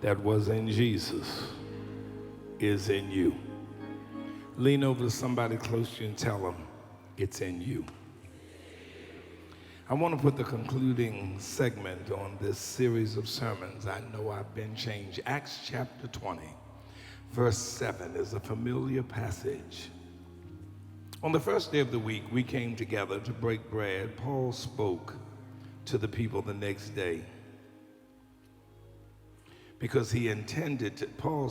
that was in Jesus is in you. Lean over to somebody close to you and tell them it's in you. I want to put the concluding segment on this series of sermons. I know I've been changed. Acts chapter 20, verse 7 is a familiar passage. On the first day of the week, we came together to break bread. Paul spoke to the people the next day because he intended to, Paul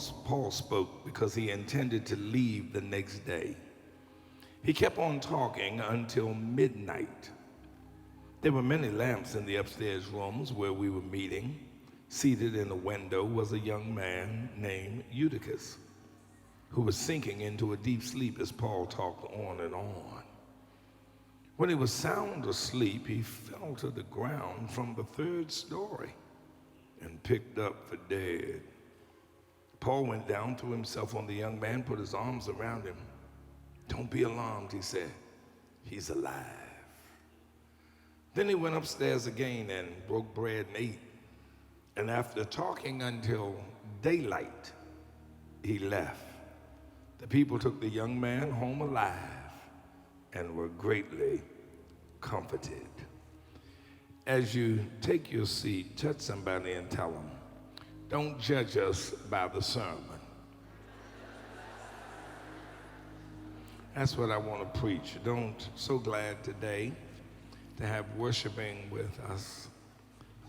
spoke because he intended to leave the next day. He kept on talking until midnight. There were many lamps in the upstairs rooms where we were meeting. Seated in a window was a young man named Ulysses, who was sinking into a deep sleep as Paul talked on and on. When he was sound asleep, he fell to the ground from the third story and picked up for dead. Paul went down, threw himself on the young man, put his arms around him. "Don't be alarmed," he said. "He's alive." Then he went upstairs again and broke bread and ate. And after talking until daylight, he left. The people took the young man home alive and were greatly comforted. As you take your seat, touch somebody and tell them, don't judge us by the sermon. That's what I want to preach. So glad today to have worshiping with us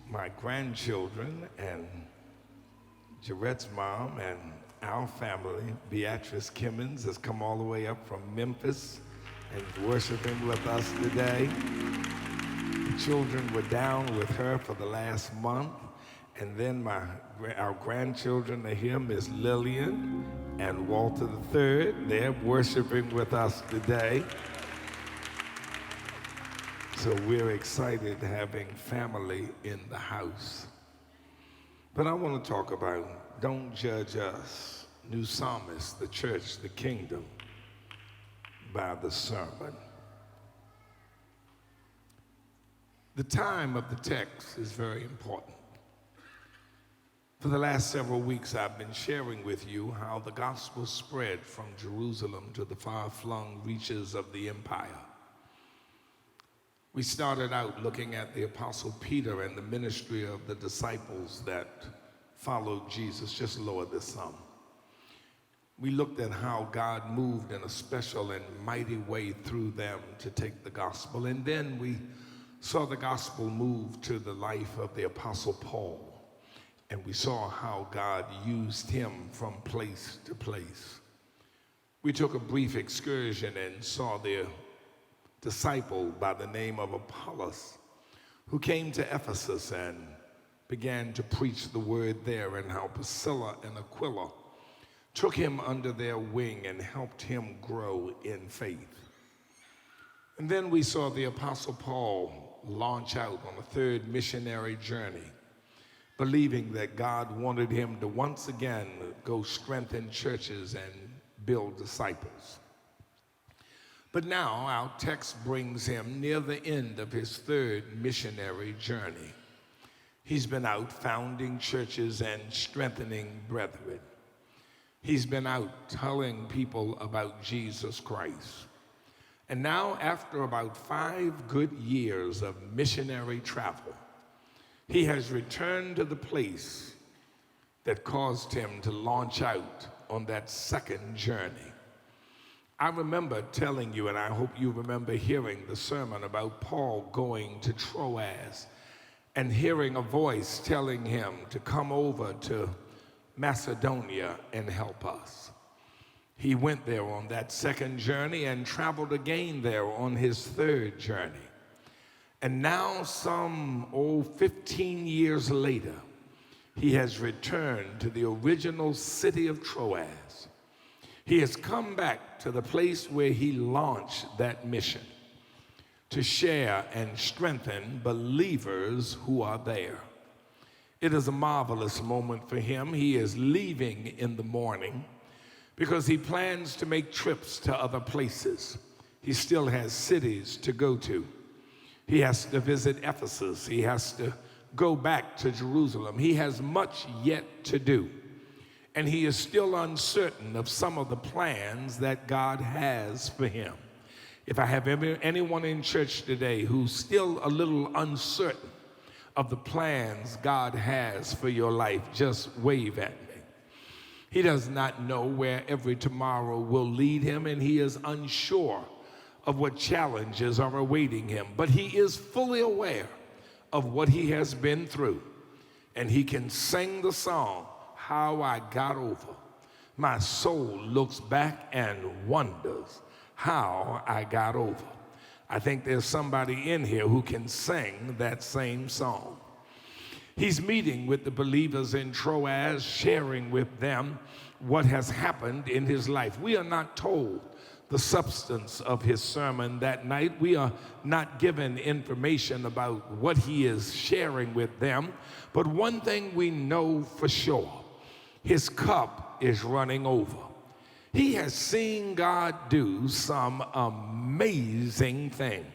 my grandchildren and Jaret's mom and our family. Beatrice Kimmons has come all the way up from Memphis and worshiping with us today. The children were down with her for the last month, and then our grandchildren are here, Miss Lillian and Walter III. They're worshiping with us today. So we're excited having family in the house. But I want to talk about don't judge us, new psalmist, the church, the kingdom, by the sermon. The time of the text is very important. For the last several weeks, I've been sharing with you how the gospel spread from Jerusalem to the far-flung reaches of the empire. We started out looking at the Apostle Peter and the ministry of the disciples that followed Jesus. Just lower this some. We looked at how God moved in a special and mighty way through them to take the gospel. And then we saw the gospel move to the life of the Apostle Paul. And we saw how God used him from place to place. We took a brief excursion and saw the disciple by the name of Apollos, who came to Ephesus and began to preach the word there, and how Priscilla and Aquila took him under their wing and helped him grow in faith. And then we saw the Apostle Paul launch out on a third missionary journey, believing that God wanted him to once again go strengthen churches and build disciples. But now our text brings him near the end of his third missionary journey. He's been out founding churches and strengthening brethren. He's been out telling people about Jesus Christ. And now, after about 5 good years of missionary travel, he has returned to the place that caused him to launch out on that second journey. I remember telling you, and I hope you remember hearing the sermon about Paul going to Troas and hearing a voice telling him to come over to Macedonia and help us. He went there on that second journey and traveled again there on his third journey. And now, some 15 years later, he has returned to the original city of Troas. He has come back to the place where he launched that mission to share and strengthen believers who are there. It is a marvelous moment for him. He is leaving in the morning because he plans to make trips to other places. He still has cities to go to. He has to visit Ephesus. He has to go back to Jerusalem. He has much yet to do. And he is still uncertain of some of the plans that God has for him. If I have anyone in church today who's still a little uncertain of the plans God has for your life, just wave at me. He does not know where every tomorrow will lead him, and he is unsure of what challenges are awaiting him. But he is fully aware of what he has been through, and he can sing the song, "How I Got Over." My soul looks back and wonders how I got over. I think there's somebody in here who can sing that same song. He's meeting with the believers in Troas, sharing with them what has happened in his life. We are not told the substance of his sermon that night. We are not given information about what he is sharing with them. But one thing we know for sure, his cup is running over. He has seen God do some amazing things.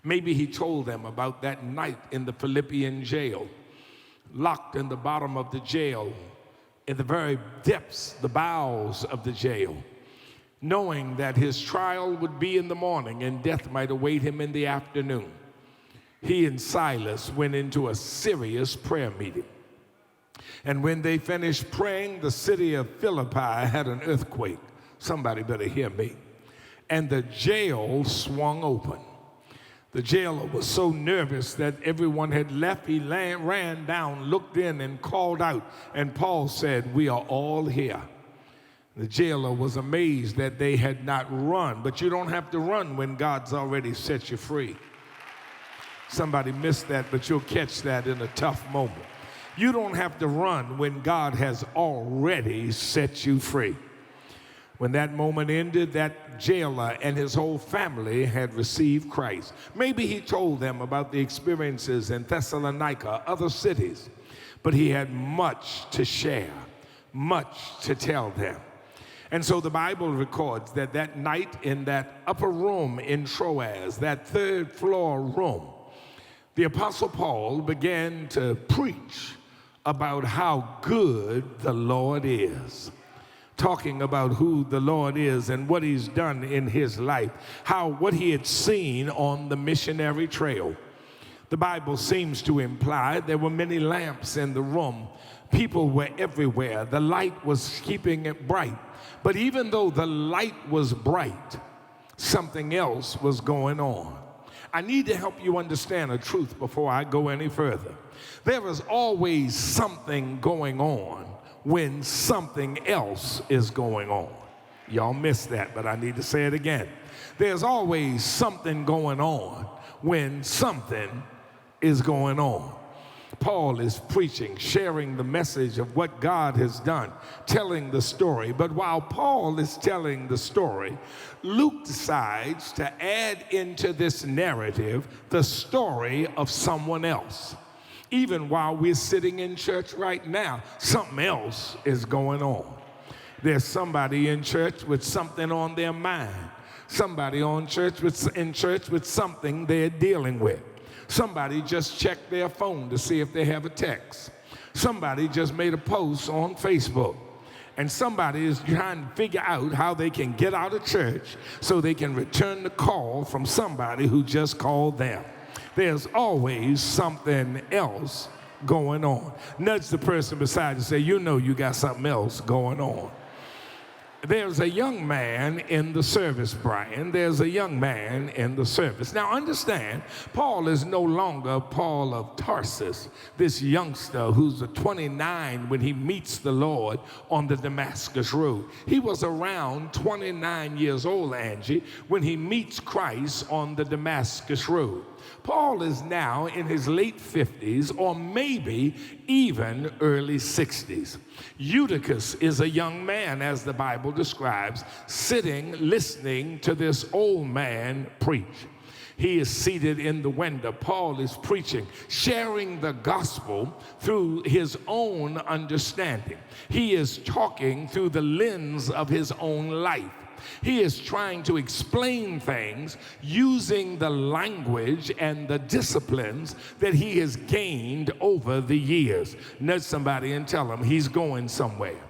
Maybe he told them about that night in the Philippian jail, locked in the bottom of the jail, in the very depths, the bowels of the jail, knowing that his trial would be in the morning and death might await him in the afternoon. He and Silas went into a serious prayer meeting. And when they finished praying, the city of Philippi had an earthquake. Somebody better hear me. And the jail swung open. The jailer was so nervous that everyone had left. He ran down, looked in, and called out. And Paul said, "We are all here." The jailer was amazed that they had not run. But you don't have to run when God's already set you free. Somebody missed that, but you'll catch that in a tough moment. You don't have to run when God has already set you free. When that moment ended, that jailer and his whole family had received Christ. Maybe he told them about the experiences in Thessalonica, other cities, but he had much to share, much to tell them. And so the Bible records that that night in that upper room in Troas, that third floor room, the Apostle Paul began to preach about how good the Lord is. Talking about who the Lord is and what he's done in his life, what he had seen on the missionary trail. The Bible seems to imply there were many lamps in the room. People were everywhere. The light was keeping it bright. But even though the light was bright, something else was going on. I need to help you understand a truth before I go any further. There is always something going on when something else is going on. Y'all missed that, but I need to say it again. There's always something going on when something is going on. Paul is preaching, sharing the message of what God has done, telling the story. But while Paul is telling the story, Luke decides to add into this narrative the story of someone else. Even while we're sitting in church right now, something else is going on. There's somebody in church with something on their mind. Somebody in church with something they're dealing with. Somebody just checked their phone to see if they have a text. Somebody just made a post on Facebook. And somebody is trying to figure out how they can get out of church so they can return the call from somebody who just called them. There's always something else going on. Nudge the person beside you and say, "You know you got something else going on." There's a young man in the service, Brian. There's a young man in the service. Now understand, Paul is no longer Paul of Tarsus, this youngster who's 29 when he meets the Lord on the Damascus road. He was around 29 years old, Angie, when he meets Christ on the Damascus road. Paul is now in his late 50s or maybe even early 60s. Eutychus is a young man, as the Bible describes, sitting, listening to this old man preach. He is seated in the window. Paul is preaching, sharing the gospel through his own understanding. He is talking through the lens of his own life. He is trying to explain things using the language and the disciplines that he has gained over the years. Nudge somebody and tell him he's going somewhere.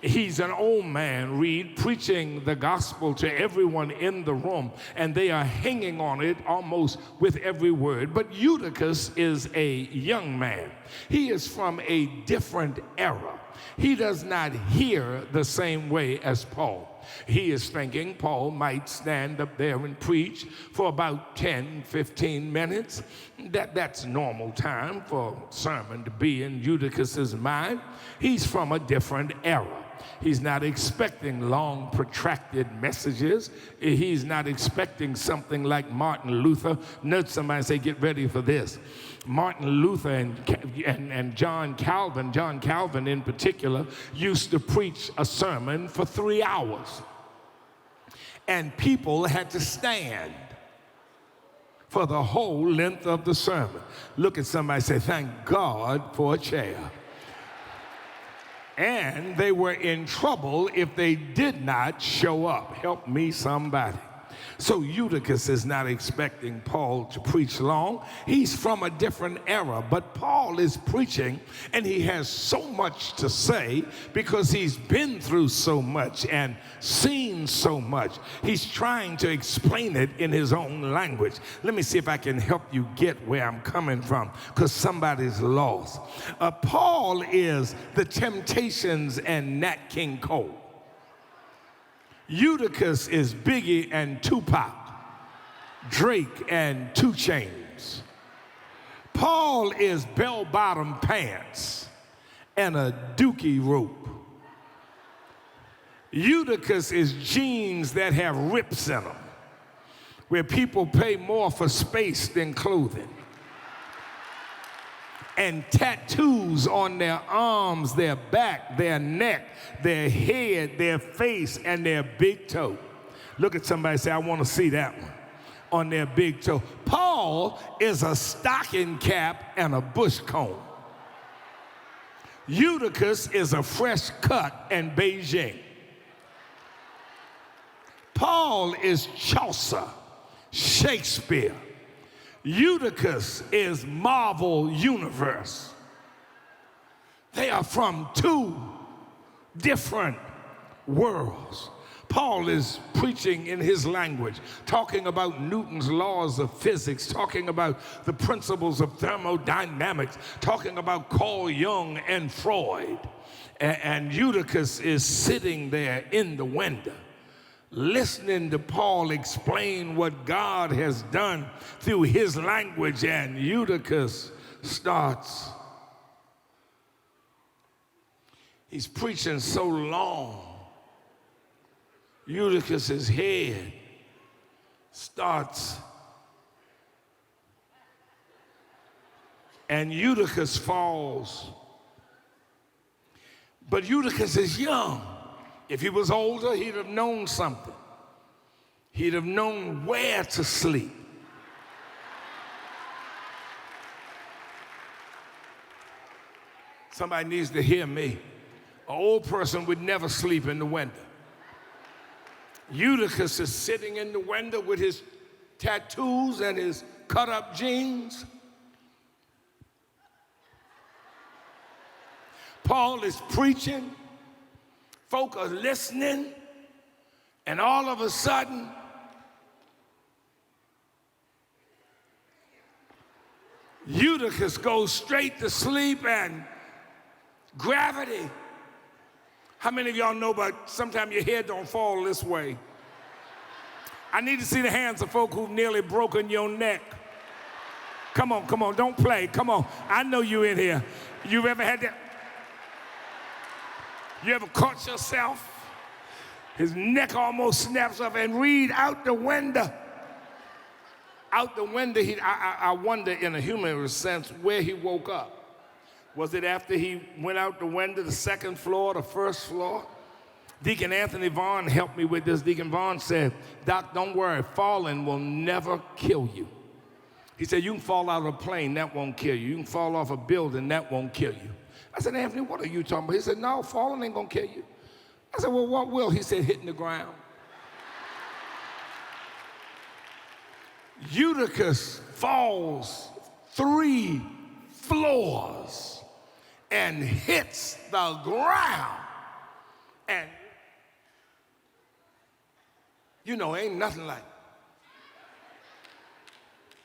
He's an old man, Reed, preaching the gospel to everyone in the room, and they are hanging on it almost with every word. But Eutychus is a young man. He is from a different era. He does not hear the same way as Paul. He is thinking Paul might stand up there and preach for about 10, 15 minutes. That's normal time for a sermon to be in Eutychus's mind. He's from a different era. He's not expecting long, protracted messages. He's not expecting something like Martin Luther. Nudge somebody and say, get ready for this. Martin Luther and John Calvin in particular, used to preach a sermon for 3 hours. And people had to stand for the whole length of the sermon. Look at somebody and say, thank God for a chair. And they were in trouble if they did not show up. Help me, somebody. So Eutychus is not expecting Paul to preach long. He's from a different era, but Paul is preaching, and he has so much to say because he's been through so much and seen so much. He's trying to explain it in his own language. Let me see if I can help you get where I'm coming from, because somebody's lost. Paul is the Temptations and Nat King Cole. Eutychus is Biggie and Tupac, Drake and 2 Chainz. Paul is bell-bottom pants and a dookie rope. Eutychus is jeans that have rips in them, where people pay more for space than clothing. And tattoos on their arms, their back, their neck, their head, their face, and their big toe. Look at somebody and say, I want to see that one on their big toe. Paul is a stocking cap and a bush comb. Eutychus is a fresh cut and Beijing. Paul is Chaucer, Shakespeare. Eutychus is Marvel Universe. They are from 2 different worlds. Paul is preaching in his language, talking about Newton's laws of physics, talking about the principles of thermodynamics, talking about Carl Jung and Freud. And Eutychus is sitting there in the window, listening to Paul explain what God has done through his language, and Eutychus starts. He's preaching so long, Eutychus's head starts, and Eutychus falls. But Eutychus is young. If he was older, he'd have known something. He'd have known where to sleep. Somebody needs to hear me. An old person would never sleep in the window. Eutychus is sitting in the window with his tattoos and his cut-up jeans. Paul is preaching. Folk are listening, and all of a sudden, Eutychus goes straight to sleep, and gravity. How many of y'all know about sometimes your head don't fall this way? I need to see the hands of folk who've nearly broken your neck. Come on, don't play, come on. I know you in here. You've ever had that? You ever caught yourself? His neck almost snaps up, and Reed out the window. Out the window, I wonder in a human sense where he woke up. Was it after he went out the window, the 2nd floor, the 1st floor? Deacon Anthony Vaughn helped me with this. Deacon Vaughn said, Doc, don't worry, falling will never kill you. He said, you can fall out of a plane, that won't kill you. You can fall off a building, that won't kill you. I said, Anthony, what are you talking about? He said, no, falling ain't gonna kill you. I said, well, what will? He said, hitting the ground. Eutychus falls 3 floors and hits the ground. And, ain't nothing like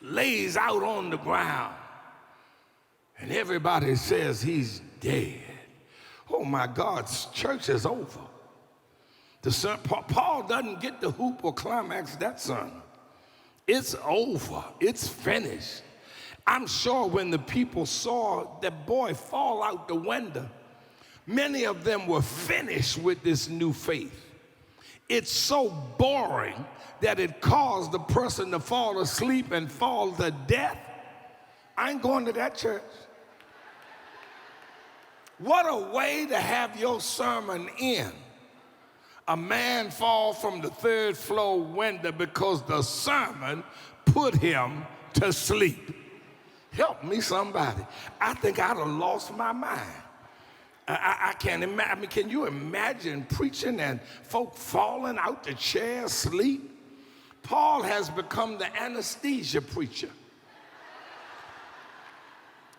lays out on the ground. And everybody says he's dead. Oh my God, church is over. Paul doesn't get the hoop or climax that son. It's over. It's finished. I'm sure when the people saw that boy fall out the window, many of them were finished with this new faith. It's so boring that it caused the person to fall asleep and fall to death. I ain't going to that church. What a way to have your sermon end. A man fall from the 3rd floor window because the sermon put him to sleep. Help me, somebody. I think I'd have lost my mind. I can't imagine. I mean, can you imagine preaching and folk falling out the chair asleep? Paul has become the anesthesia preacher.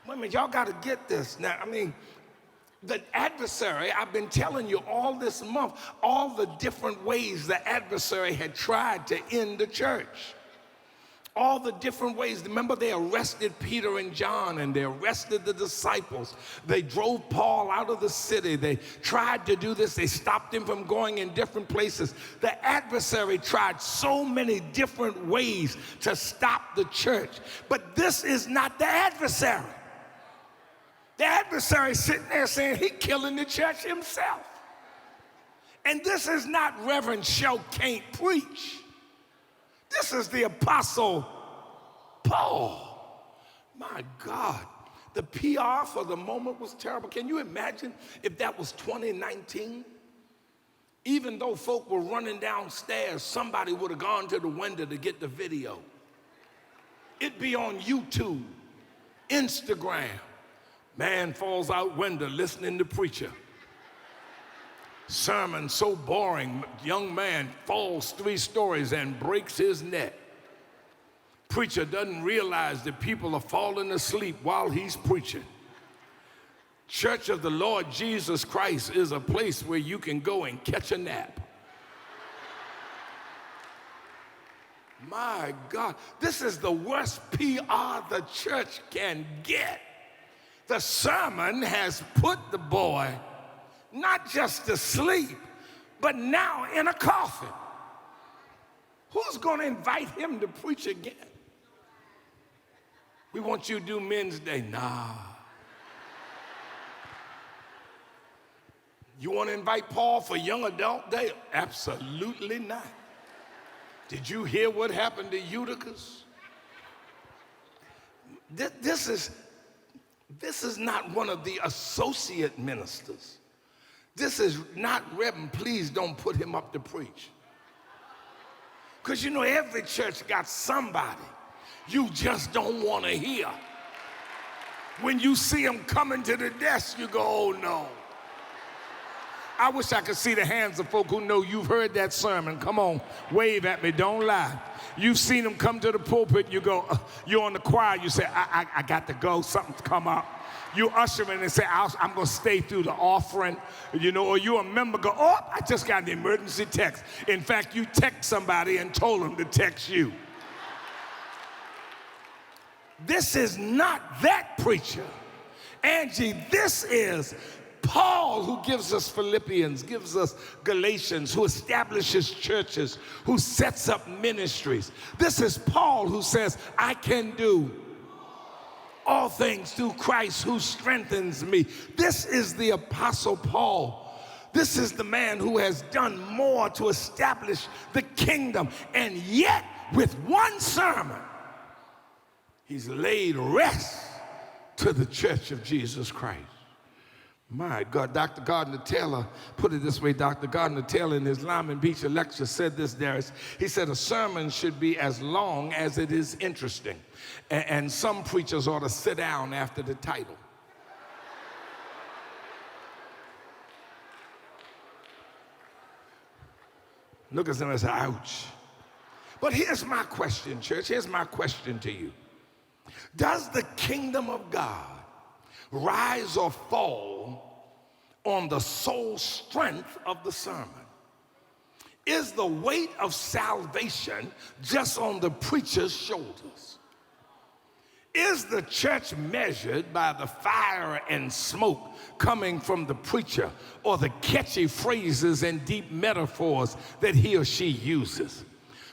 Wait a minute, y'all got to get this. Now, I mean, the adversary, I've been telling you all this month, all the different ways the adversary had tried to end the church. All the different ways. Remember, they arrested Peter and John, and they arrested the disciples. They drove Paul out of the city. They tried to do this. They stopped him from going in different places. The adversary tried so many different ways to stop the church. But this is not the adversary. The adversary sitting there saying he's killing the church himself. And this is not Reverend Cant preach. This is the Apostle Paul. My God, the PR for the moment was terrible. Can you imagine if that was 2019? Even though folk were running downstairs, somebody would have gone to the window to get the video. It'd be on YouTube, Instagram. Man falls out window listening to preacher. Sermon so boring, young man falls 3 stories and breaks his neck. Preacher doesn't realize that people are falling asleep while he's preaching. Church of the Lord Jesus Christ is a place where you can go and catch a nap. My God, this is the worst PR the church can get. The sermon has put the boy not just to sleep, but now in a coffin. Who's going to invite him to preach again? We want you to do Men's Day. Nah. You want to invite Paul for Young Adult Day? Absolutely not. Did you hear what happened to Eutychus? This is not one of the associate ministers. This is not Reverend. Please don't put him up to preach. Because every church got somebody you just don't want to hear. When you see them coming to the desk, you go, oh no. I wish I could see the hands of folk who know you've heard that sermon. Come on, wave at me, don't lie. You've seen them come to the pulpit, you go, you're on the choir, you say, I got to go, something's come up. You usher in and say, I'm going to stay through the offering, or you a member go, oh, I just got an emergency text. In fact, you text somebody and told them to text you. This is not that preacher. Angie, this is Paul, who gives us Philippians, gives us Galatians, who establishes churches, who sets up ministries. This is Paul who says, I can do all things through Christ who strengthens me. This is the Apostle Paul. This is the man who has done more to establish the kingdom. And yet, with one sermon, he's laid rest to the church of Jesus Christ. My God, Dr. Gardner-Taylor put it this way. Dr. Gardner-Taylor in his Lyman Beach lecture said this, Darius. He said a sermon should be as long as it is interesting. And some preachers ought to sit down after the title. Look at somebody and say, ouch. But here's my question, church. Here's my question to you. Does the kingdom of God rise or fall on the sole strength of the sermon? Is the weight of salvation just on the preacher's shoulders? Is the church measured by the fire and smoke coming from the preacher or the catchy phrases and deep metaphors that he or she uses?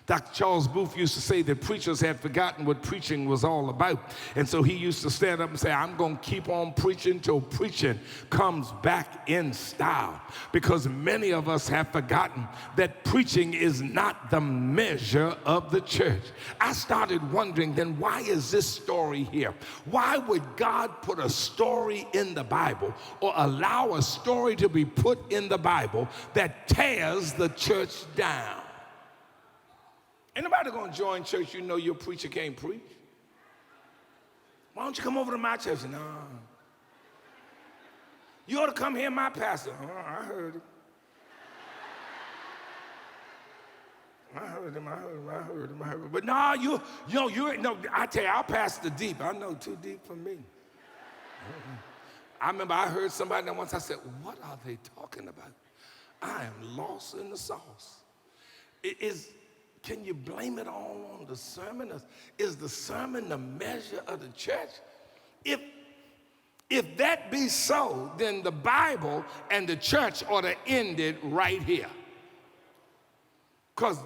Dr. Charles Booth used to say that preachers had forgotten what preaching was all about. And so he used to stand up and say, I'm going to keep on preaching till preaching comes back in style. Because many of us have forgotten that preaching is not the measure of the church. I started wondering, then why is this story here? Why would God put a story in the Bible or allow a story to be put in the Bible that tears the church down? Ain't nobody gonna join church you know your preacher can't preach. Why don't you come over to my church? No. You ought to come hear my pastor. Oh, I heard it. I heard him. But no, I tell you, I'll pastor deep. I know too deep for me. I remember I heard somebody that once I said, what are they talking about? I am lost in the sauce. Can you blame it all on the sermon? Is the sermon the measure of the church? If that be so, then the Bible and the church ought to end it right here. Because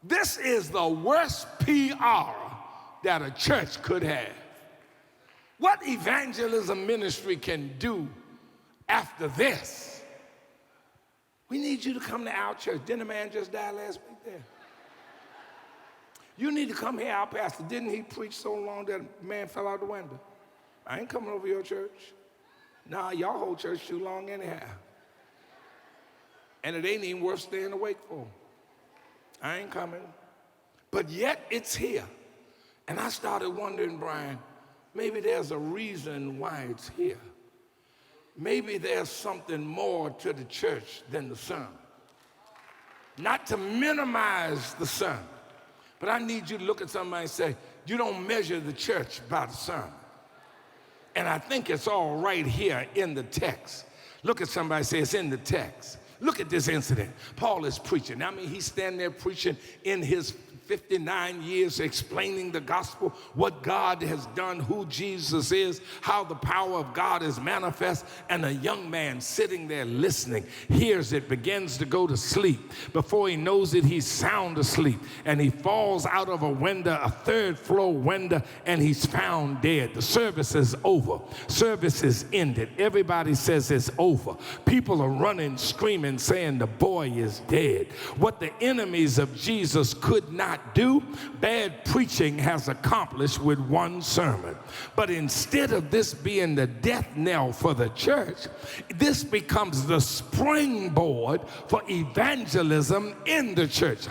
this is the worst PR that a church could have. What evangelism ministry can do after this? We need you to come to our church. Didn't a man just die last week there? You need to come here, our pastor. Didn't he preach so long that a man fell out the window? I ain't coming over your church. Nah, y'all whole church too long anyhow. And it ain't even worth staying awake for. I ain't coming. But yet it's here. And I started wondering, Brian, maybe there's a reason why it's here. Maybe there's something more to the church than the sermon. Not to minimize the sermon, but I need you to look at somebody and say, you don't measure the church by the sermon. And I think it's all right here in the text. Look at somebody and say, it's in the text. Look at this incident. Paul is preaching. I mean, he's standing there preaching in his 59 years explaining the gospel, what God has done, who Jesus is, how the power of God is manifest, and a young man sitting there listening hears it, begins to go to sleep. Before he knows it, he's sound asleep, and he falls out of a window, a third-floor window, and he's found dead. The service is over. Service is ended. Everybody says it's over. People are running, screaming, saying the boy is dead. What the enemies of Jesus could not do, bad preaching has accomplished with one sermon. But instead of this being the death knell for the church, this becomes the springboard for evangelism in the church.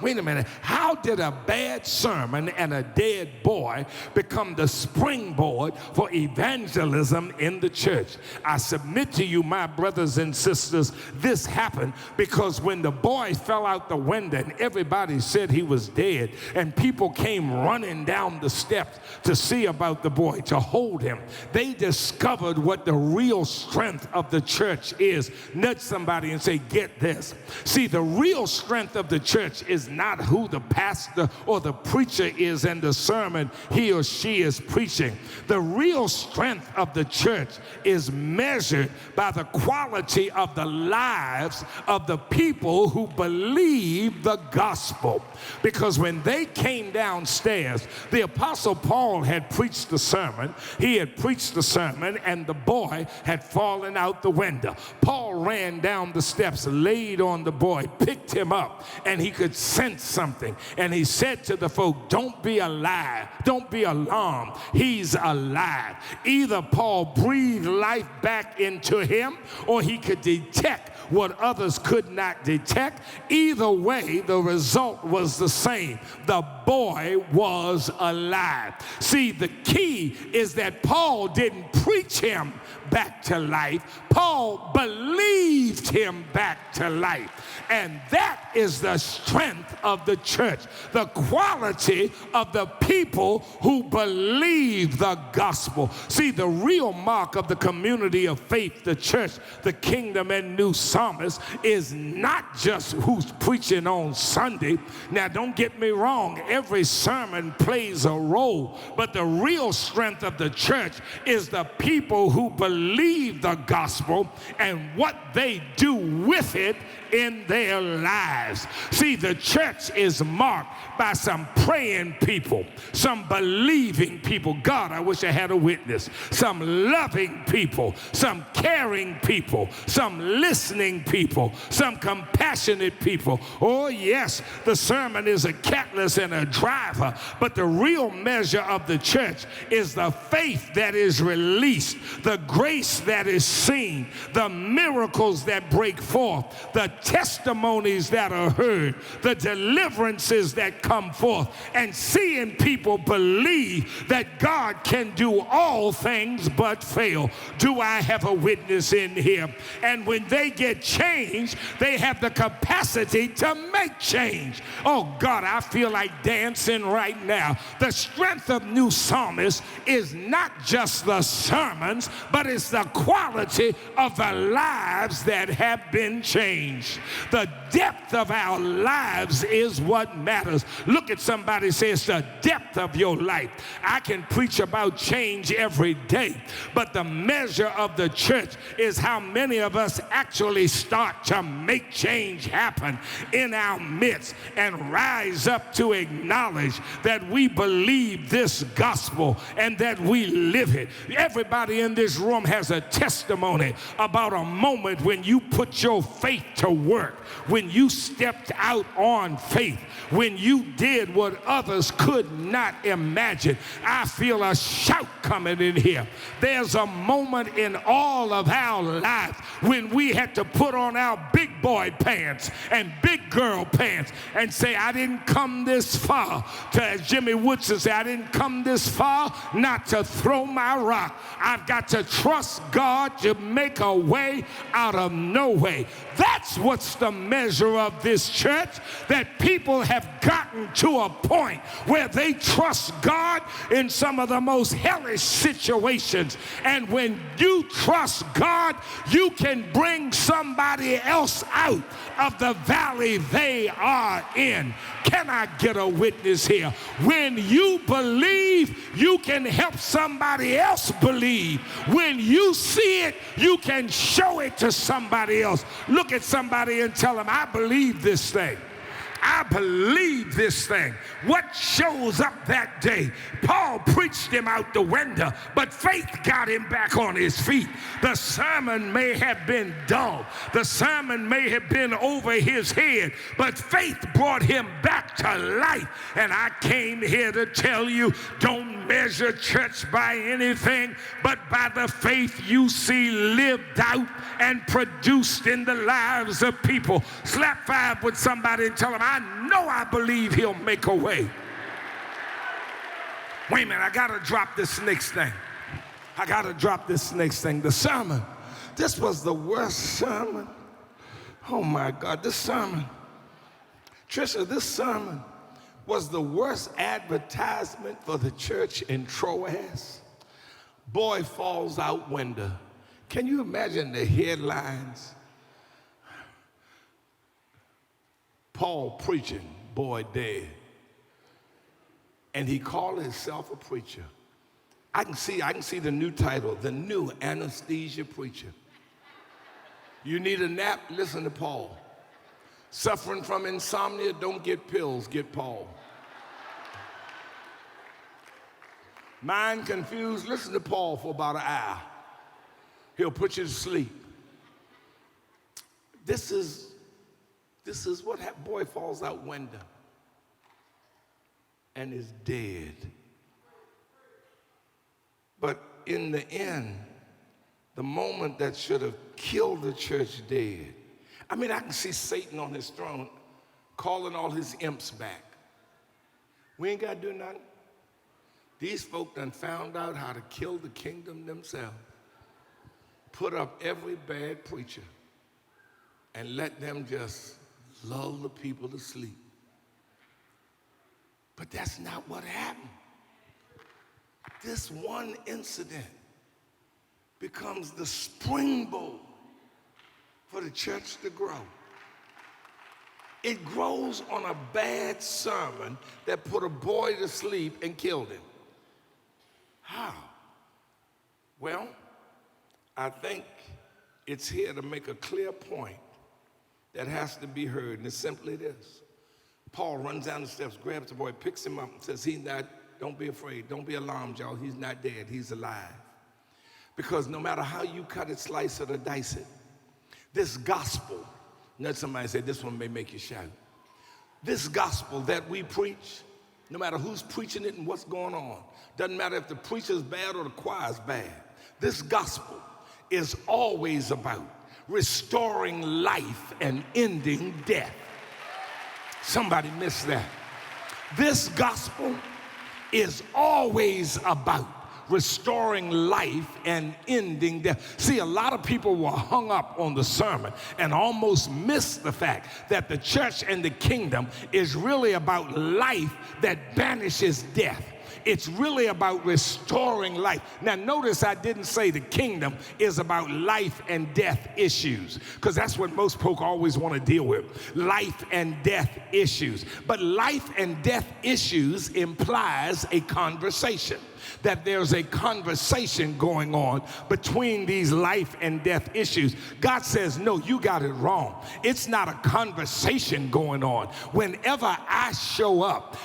Wait a minute. How did a bad sermon and a dead boy become the springboard for evangelism in the church? I submit to you, my brothers and sisters, this happened because when the boy fell out the window and everybody said he was dead, and people came running down the steps to see about the boy, to hold him, they discovered what the real strength of the church is. Nudge somebody and say, get this. See, the real strength of the church is not who the pastor or the preacher is and the sermon he or she is preaching. The real strength of the church is measured by the quality of the lives of the people who believe the gospel. Because when they came downstairs, the Apostle Paul had preached the sermon. He had preached the sermon, and the boy had fallen out the window. Paul ran down the steps, laid on the boy, picked him up, and he could sense something. And he said to the folk, don't be alive. Don't be alarmed. He's alive. Either Paul breathed life back into him, or he could detect what others could not detect. Either way, the result was the same. The boy was alive. See, the key is that Paul didn't preach him back to life. Paul believed him back to life. And that is the strength of the church, the quality of the people who believe the gospel. See, the real mark of the community of faith, the church, the kingdom, and new psalmist is not just who's preaching on Sunday. Now, don't get me wrong, every sermon plays a role, but the real strength of the church is the people who believe the gospel and what they do with it in their lives. See, the church is marked by some praying people, some believing people. God, I wish I had a witness. Some loving people, some caring people, some listening people, some compassionate people. Oh yes, the sermon is a catalyst and a driver, but the real measure of the church is the faith that is released, the grace that is seen, the miracles that break forth, the testimonies that are heard, the deliverances that come forth, and seeing people believe that God can do all things but fail. Do I have a witness in here? And when they get changed, they have the capacity to make change. Oh God, I feel like dancing right now. The strength of new psalmists is not just the sermons, but it's the quality of the lives that have been changed. The depth of our lives is what matters. Look at somebody and say, it's the depth of your life. I can preach about change every day, but the measure of the church is how many of us actually start to make change happen in our midst and rise up to acknowledge that we believe this gospel and that we live it. Everybody in this room has a testimony about a moment when you put your faith to work, when you stepped out on faith, when you did what others could not imagine. I feel a shout coming in here. There's a moment in all of our lives when we had to put on our big boy pants and big girl pants and say, I didn't come this far to, as Jimmy Woodson said, I didn't come this far not to throw my rock. I've got to trust God to make a way out of no way. That's what's the measure of this church, that people have gotten to a point where they trust God in some of the most hellish situations. And when you trust God, you can bring somebody else out of the valley they are in. Can I get a witness here? When you believe, you can help somebody else believe. When you see it, you can show it to somebody else. Look at somebody and tell them, I believe this thing. I believe this thing. What shows up that day? Paul preached him out the window, but faith got him back on his feet. The sermon may have been dull. The sermon may have been over his head, but faith brought him back to life. And I came here to tell you, don't measure church by anything but by the faith you see lived out and produced in the lives of people. Slap five with somebody and tell them, I know I believe he'll make a way. Wait a minute, I gotta drop this next thing. The sermon. This was the worst sermon. Oh my God, this sermon. Trisha, this sermon was the worst advertisement for the church in Troas. Boy falls out window. Can you imagine the headlines? Paul preaching, boy dead. And he called himself a preacher. I can see the new title, the new anesthesia preacher. You need a nap? Listen to Paul. Suffering from insomnia? Don't get pills, get Paul. Mind confused? Listen to Paul for about an hour. He'll put you to sleep. This is what happened. Boy falls out window and is dead. But in the end, the moment that should have killed the church dead. I mean, I can see Satan on his throne calling all his imps back. We ain't got to do nothing. These folk done found out how to kill the kingdom themselves. put up every bad preacher and let them just lull the people to sleep. But that's not what happened. This one incident becomes the springboard for the church to grow. It grows on a bad sermon that put a boy to sleep and killed him. How? Well, I think it's here to make a clear point that has to be heard, and it's simply this. Paul runs down the steps, grabs the boy, picks him up, and says, he's not, don't be afraid, don't be alarmed, y'all, he's not dead, he's alive. Because no matter how you cut it, slice it, or dice it, this gospel, now somebody said this one may make you shout. This gospel that we preach, no matter who's preaching it and what's going on, doesn't matter if the preacher's bad or the choir's bad, this gospel is always about restoring life and ending death. Somebody missed that. This gospel is always about restoring life and ending death. See, a lot of people were hung up on the sermon and almost missed the fact that the church and the kingdom is really about life that banishes death. It's really about restoring life. Now, notice I didn't say the kingdom is about life and death issues, because that's what most folk always want to deal with, life and death issues. But life and death issues implies a conversation, that there's a conversation going on between these life and death issues. God says, no, you got it wrong. It's not a conversation going on. Whenever I show up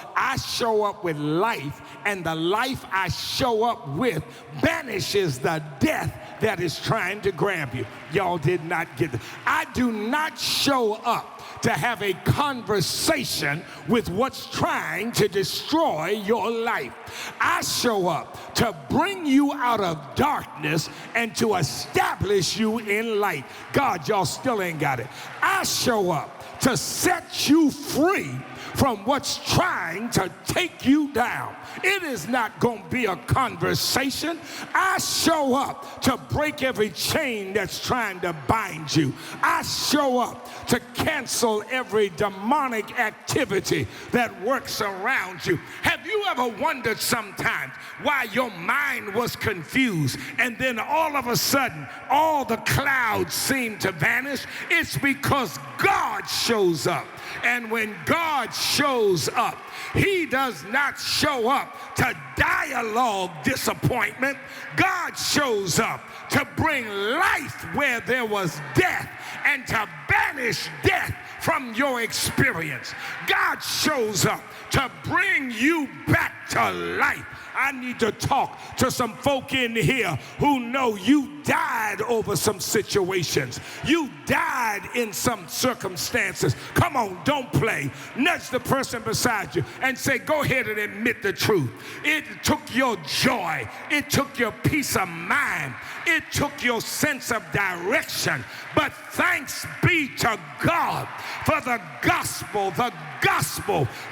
with life, and the life I show up with banishes the death that is trying to grab you. Y'all did not get that. I do not show up to have a conversation with what's trying to destroy your life. I show up to bring you out of darkness and to establish you in light. God, y'all still ain't got it. I show up to set you free from what's trying to take you down. It is not going to be a conversation. I show up to break every chain that's trying to bind you. I show up to cancel every demonic activity that works around you. Have you ever wondered sometimes why your mind was confused and then all of a sudden all the clouds seem to vanish? It's because God shows up. And when God shows up, he does not show up to dialogue disappointment. God shows up to bring life where there was death and to banish death from your experience. God shows up to bring you back to life. I need to talk to some folk in here who know you died over some situations. You died in some circumstances. Come on, don't play. Nudge the person beside you and say, go ahead and admit the truth. It took your joy. It took your peace of mind. It took your sense of direction. But thanks be to God for the gospel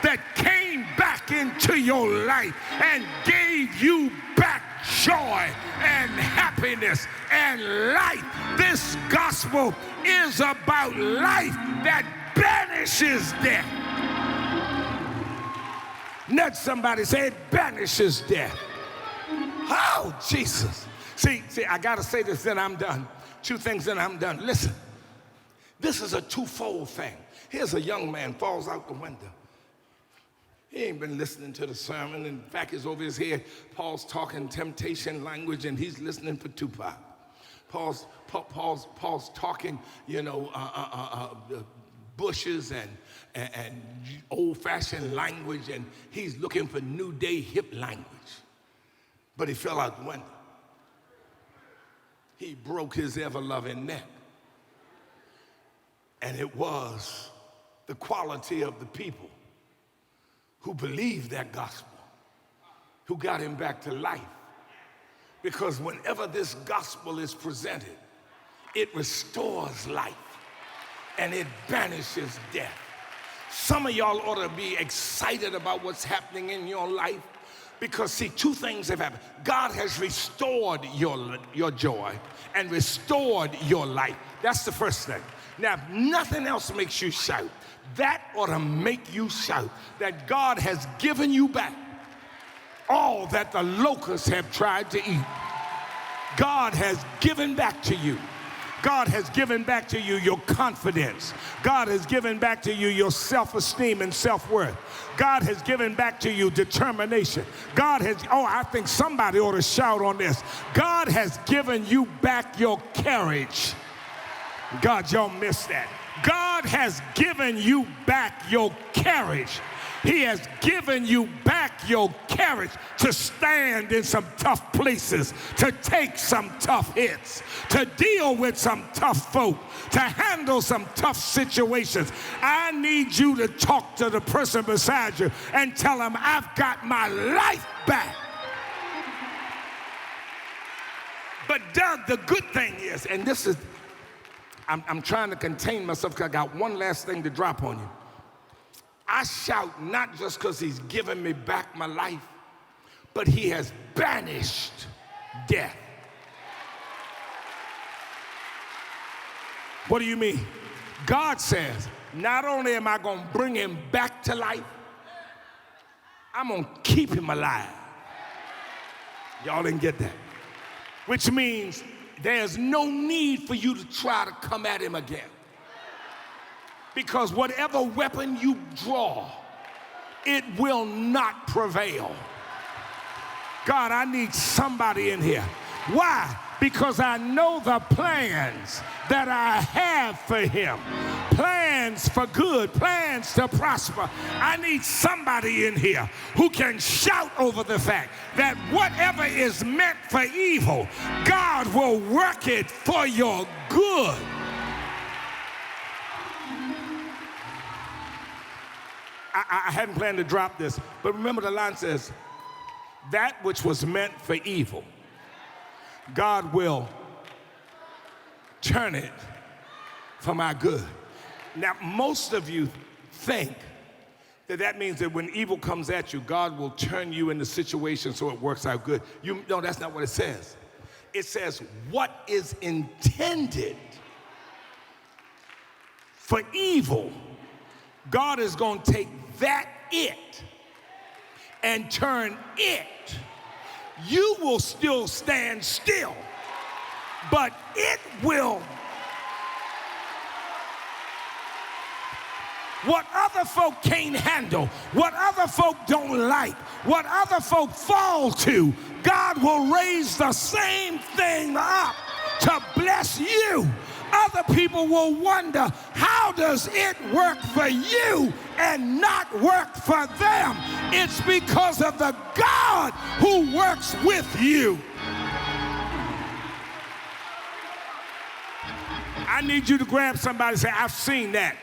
that came back into your life and gave you back joy and happiness and life. This gospel is about life that banishes death. Nudge somebody, say it banishes death. Oh, Jesus. See, I got to say this, then I'm done. Two things, then I'm done. Listen, this is a twofold thing. Here's a young man, falls out the window. He ain't been listening to the sermon. In fact, he's over his head. Paul's talking temptation language, and he's listening for Tupac. Paul's talking, bushes and old-fashioned language, and he's looking for new day hip language. But he fell out the window. He broke his ever-loving neck. And it was the quality of the people who believed that gospel who got him back to life. Because whenever this gospel is presented, it restores life and it banishes death. Some of y'all ought to be excited about what's happening in your life, Because see, two things have happened. God has restored your joy and restored your life. That's the first thing. Now, if nothing else makes you shout, that ought to make you shout that God has given you back all that the locusts have tried to eat. God has given back to you. God has given back to you your confidence. God has given back to you your self-esteem and self-worth. God has given back to you determination. God has, I think somebody ought to shout on this. God has given you back your courage. God, y'all missed that. God has given you back your courage. He has given you back your courage to stand in some tough places, to take some tough hits, to deal with some tough folk, to handle some tough situations. I need you to talk to the person beside you and tell them, I've got my life back. But Doug, the good thing is, and this is, I'm trying to contain myself because I got one last thing to drop on you. I shout not just because he's given me back my life, but he has banished death. What do you mean? God says, not only am I going to bring him back to life, I'm going to keep him alive. Y'all didn't get that. Which means there's no need for you to try to come at him again. Because whatever weapon you draw, it will not prevail. God, I need somebody in here. Why? Because I know the plans that I have for him. Plans for good, plans to prosper. I need somebody in here who can shout over the fact that whatever is meant for evil, God will work it for your good. I hadn't planned to drop this, but remember the line says, that which was meant for evil, God will turn it for my good. Now, most of you think that means that when evil comes at you, God will turn you into situations so it works out good. No, that's not what it says. It says what is intended for evil, God is going to take it and turn it. You will still stand still, but it will. What other folk can't handle, what other folk don't like, what other folk fall to, God will raise the same thing up to bless you. Other people will wonder, how does it work for you and not work for them? It's because of the God who works with you. I need you to grab somebody and say, I've seen that.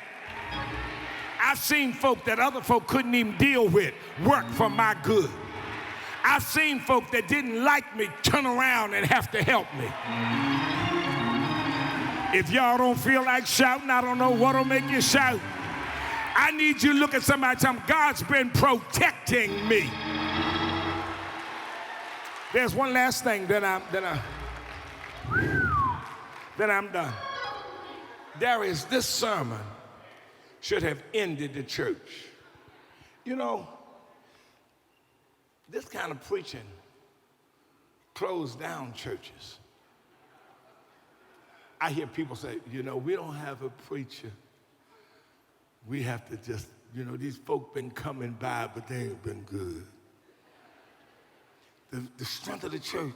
I've seen folk that other folk couldn't even deal with work for my good. I've seen folk that didn't like me turn around and have to help me. If y'all don't feel like shouting, I don't know what'll make you shout. I need you to look at somebody and tell them, God's been protecting me. There's one last thing, then I'm done. Darius, this sermon should have ended the church. You know, this kind of preaching closed down churches. I hear people say, you know, we don't have a preacher. We have to just, you know, these folk been coming by, but they ain't been good. The strength of the church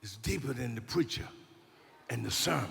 is deeper than the preacher and the sermon.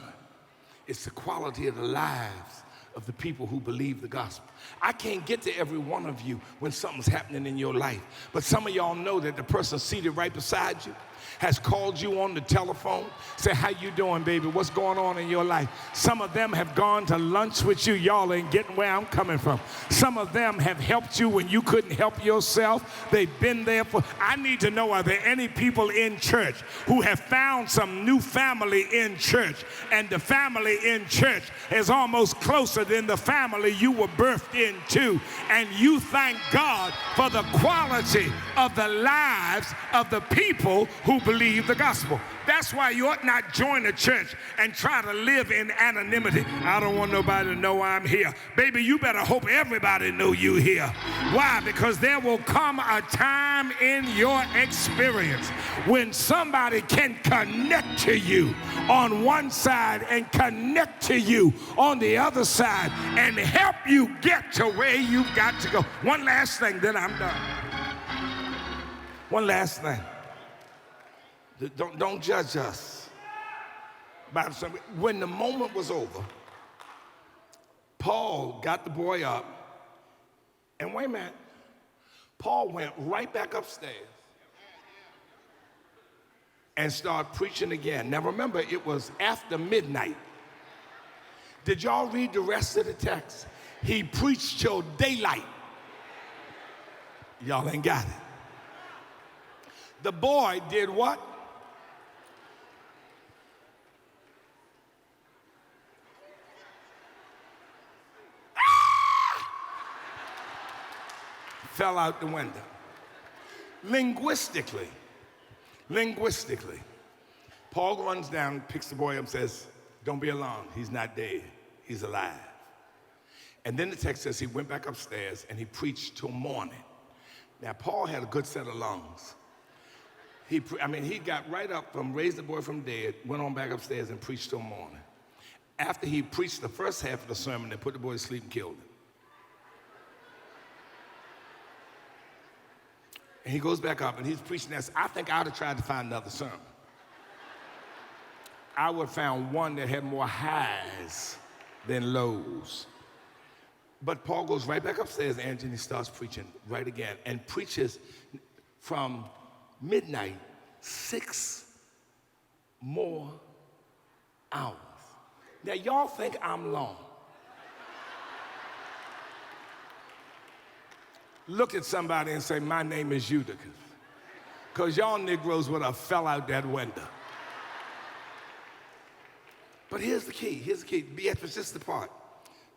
It's the quality of the lives of the people who believe the gospel. I can't get to every one of you when something's happening in your life, but some of y'all know that the person seated right beside you, has called you on the telephone, say, how you doing, baby? What's going on in your life? Some of them have gone to lunch with you. Y'all ain't getting where I'm coming from. Some of them have helped you when you couldn't help yourself. They've been there for, I need to know, are there any people in church who have found some new family in church, and the family in church is almost closer than the family you were birthed into, and you thank God for the quality of the lives of the people who believe the gospel. That's why you ought not join a church and try to live in anonymity. I don't want nobody to know I'm here. Baby, you better hope everybody know you here. Why? Because there will come a time in your experience when somebody can connect to you on one side and connect to you on the other side and help you get to where you've got to go. One last thing, then I'm done. One last thing. Don't judge us. When the moment was over, Paul got the boy up, and wait a minute, Paul went right back upstairs and started preaching again. Now remember, it was after midnight. Did y'all read the rest of the text? He preached till daylight. Y'all ain't got it. The boy did what? Fell out the window. Linguistically, Paul runs down, picks the boy up, and says, don't be alarmed, he's not dead, he's alive. And then the text says he went back upstairs and he preached till morning. Now, Paul had a good set of lungs. He got right up from raised the boy from dead, went on back upstairs and preached till morning. After he preached the first half of the sermon, they put the boy to sleep and killed him. And he goes back up and he's preaching this. I think I would have tried to find another sermon. I would have found one that had more highs than lows. But Paul goes right back upstairs, and he starts preaching right again, and preaches from midnight 6 more hours. Now, y'all think I'm long. Look at somebody and say, my name is Eutychus. Because y'all Negroes would have fell out that window. But here's the key, Beatrice, this is the part.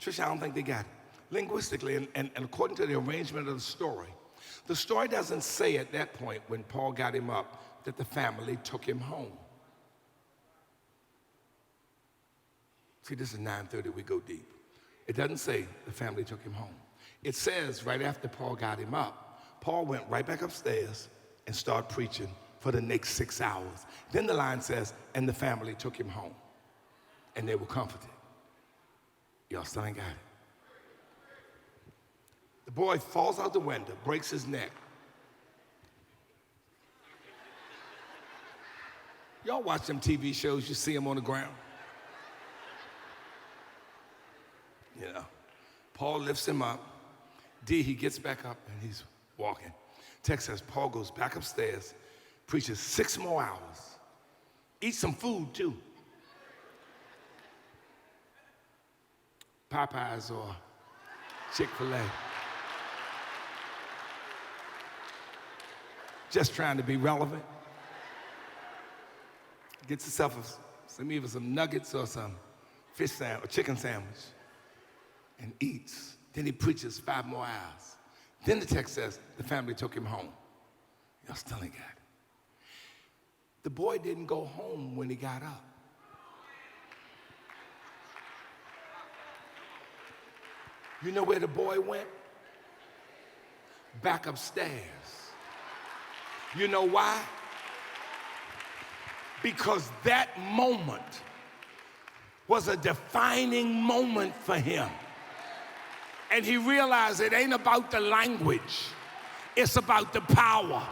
Tricia, I don't think they got it. Linguistically, and according to the arrangement of the story doesn't say at that point when Paul got him up that the family took him home. See, this is 9:30, we go deep. It doesn't say the family took him home. It says right after Paul got him up, Paul went right back upstairs and started preaching for the next 6 hours. Then the line says, and the family took him home, and they were comforted. Y'all still ain't got it. The boy falls out the window, breaks his neck. Y'all watch them TV shows, you see him on the ground. You know, Paul lifts him up. He gets back up and he's walking. Text says Paul goes back upstairs, preaches 6 more hours, eats some food too. Popeyes or Chick-fil-A. Just trying to be relevant. Gets himself either some nuggets or some fish sandwich, or chicken sandwich, and eats. Then he preaches 5 more hours. Then the text says the family took him home. Y'all still ain't got it. The boy didn't go home when he got up. You know where the boy went? Back upstairs. You know why? Because that moment was a defining moment for him. And he realized it ain't about the language, it's about the power.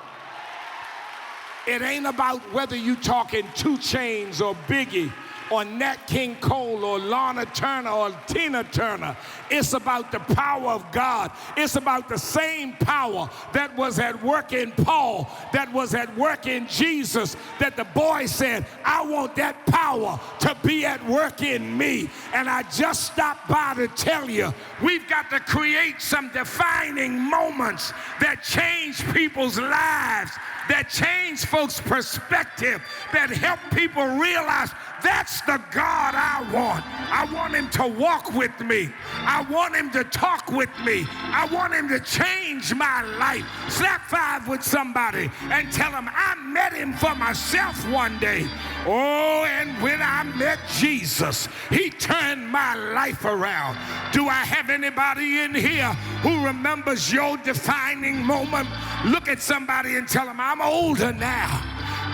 It ain't about whether you talking 2 Chainz or Biggie or Nat King Cole or Lana Turner or Tina Turner. It's about the power of God. It's about the same power that was at work in Paul, that was at work in Jesus, that the boy said, I want that power to be at work in me. And I just stopped by to tell you, we've got to create some defining moments that change people's lives, that change folks' perspective, that help people realize that's the God I want. I want him to walk with me. I want him to talk with me. I want him to change my life. Slap five with somebody and tell them I met him for myself one day. Oh, and when I met Jesus, he turned my life around. Do I have anybody in here who remembers your defining moment? Look at somebody and tell them, I'm older now,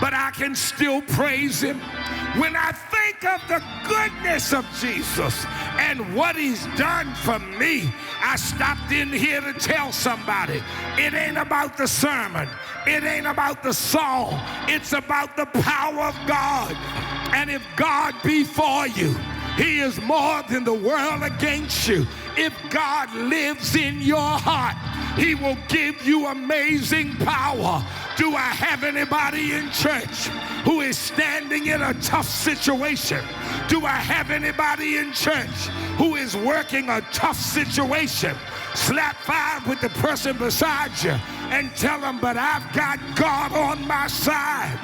but I can still praise him. When I think of the goodness of Jesus and what he's done for me, I stopped in here to tell somebody, it ain't about the sermon. It ain't about the song. It's about the power of God. And if God be for you, he is more than the world against you. If God lives in your heart, he will give you amazing power. Do I have anybody in church who is standing in a tough situation? Do I have anybody in church who is working a tough situation? Slap five with the person beside you and tell them, but I've got God on my side.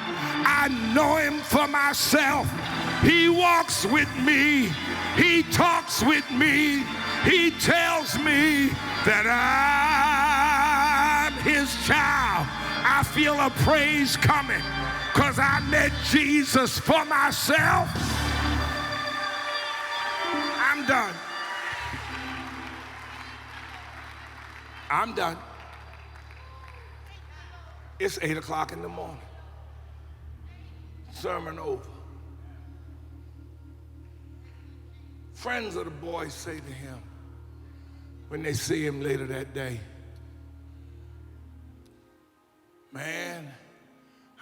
I know him for myself. He walks with me. He talks with me. He tells me that I'm his child. I feel a praise coming because I met Jesus for myself. I'm done. I'm done. It's 8 o'clock in the morning. Sermon over. Friends of the boy say to him when they see him later that day, man,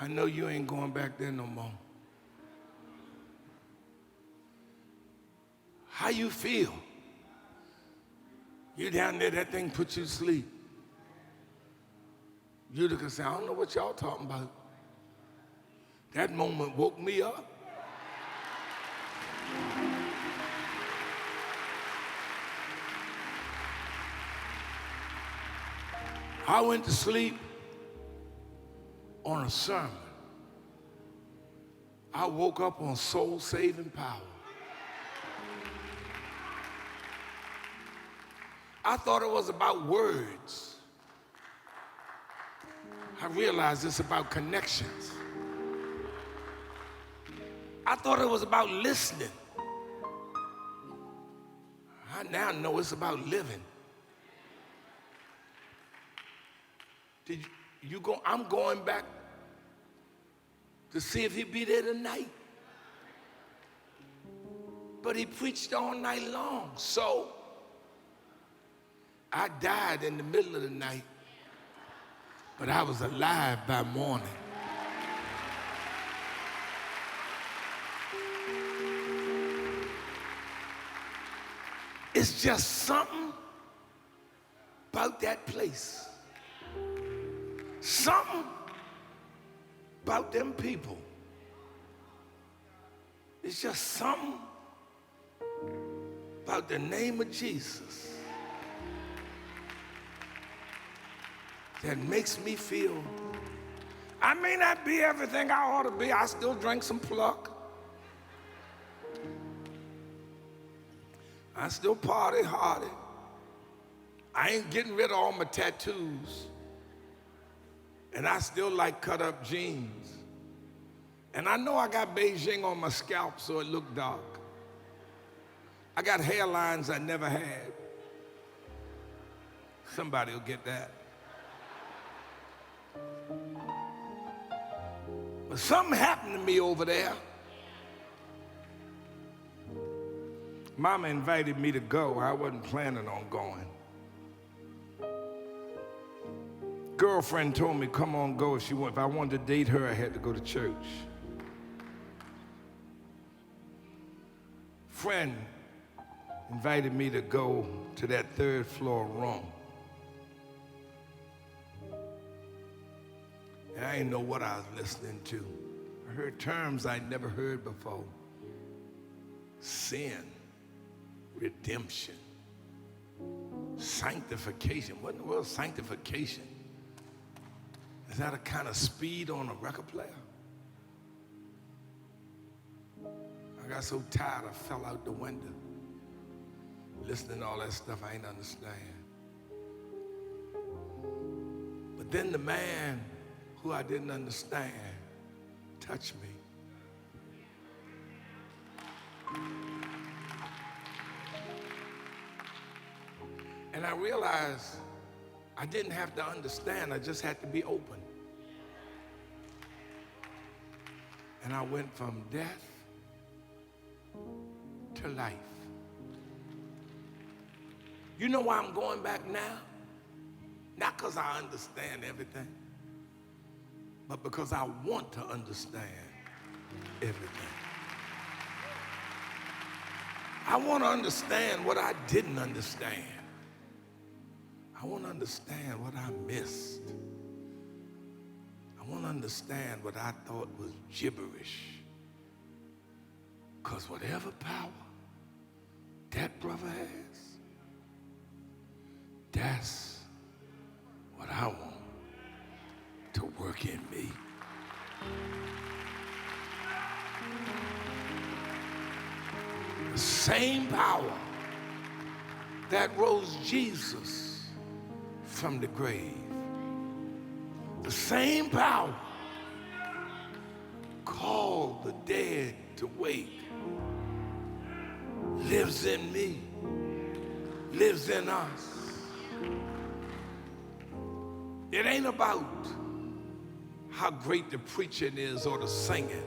I know you ain't going back there no more. How you feel? You down there, that thing put you to sleep. You could say, I don't know what y'all talking about. That moment woke me up. I went to sleep on a sermon. I woke up on soul-saving power. I thought it was about words. I realized it's about connections. I thought it was about listening. I now know it's about living. I'm going back to see if he'd be there tonight. But he preached all night long, so I died in the middle of the night, but I was alive by morning. It's just something about that place. Something about them people. It's just something about the name of Jesus that makes me feel, I may not be everything I ought to be. I still drink some pluck. I still party hardy. I ain't getting rid of all my tattoos. And I still like cut up jeans. And I know I got Beijing on my scalp so it looked dark. I got hairlines I never had. Somebody will get that. But something happened to me over there. Mama invited me to go. I wasn't planning on going. Girlfriend told me, come on, go if I wanted to date her, I had to go to church. friend invited me to go to that third floor room. And I didn't know what I was listening to. I heard terms I'd never heard before. Sin, redemption, sanctification. What in the world is sanctification? Is that a kind of speed on a record player? I got so tired I fell out the window. Listening to all that stuff I ain't understand. But then the man who I didn't understand touched me. And I realized I didn't have to understand, I just had to be open. And I went from death to life. You know why I'm going back now? Not because I understand everything, but because I want to understand everything. I want to understand what I didn't understand. I want to understand what I missed. I want to understand what I thought was gibberish. Because whatever power that brother has, that's what I want to work in me. The same power that rose Jesus from the grave, the same power called the dead to wake, lives in me, lives in us. It ain't about how great the preaching is or the singing.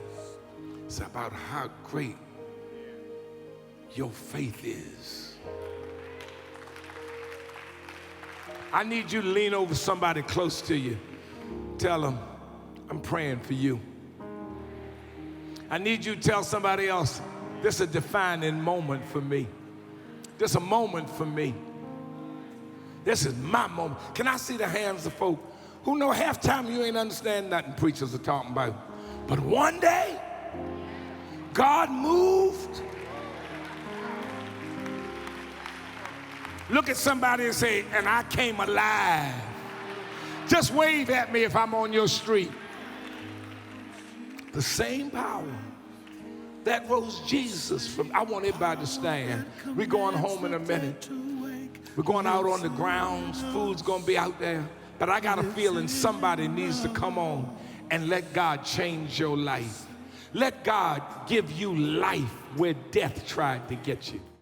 It's about how great your faith is. I need you to lean over somebody close to you. Tell them, I'm praying for you. I need you to tell somebody else, this is a defining moment for me. This is a moment for me. This is my moment. Can I see the hands of folk who know half time you ain't understand nothing preachers are talking about? But one day, God moved. Look at somebody and say, and I came alive. Just wave at me if I'm on your street. The same power that rose Jesus from, I want everybody to stand. We're going home in a minute. We're going out on the grounds. Food's going to be out there. But I got a feeling somebody needs to come on and let God change your life. Let God give you life where death tried to get you.